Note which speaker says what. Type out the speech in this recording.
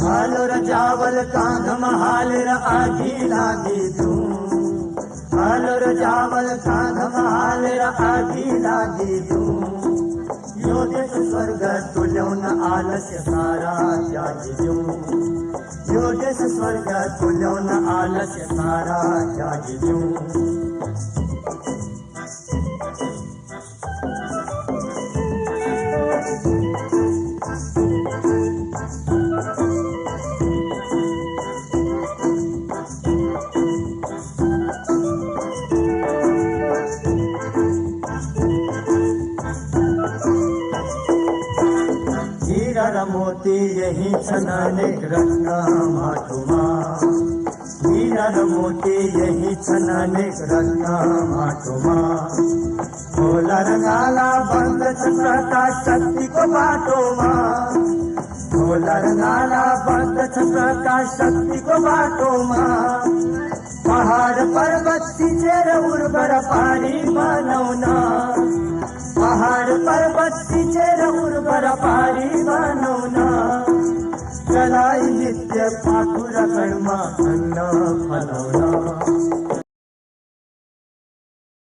Speaker 1: हालो र जावल कांधम हाल र आगी लागी तू हालो र जावल कांधम हाल र आगी लागी तू यो देश स्वर्ग तुल्यो न आलस्य सारा त्यागी दू यो देश स्वर्ग तुल्यो न आलस्य सारा त्यागी दू हीरा मोती यही छन अनेक रत्न माटोमा हीरा र मोती यही छन अनेक रत्न माटोमा होला रंगाला बन्द छ प्रकाश शक्तिको बाटोमा होला रंगाला बन्द छ प्रकाश शक्तिको बाटोमा पहाड पर्वत सिचेर उर्वर पानी बनाउन पहाड पर्वत सिचेर उर्वर पानी बनाउन चलाई नित्य पाखुरा कणमा अन्न फलाउन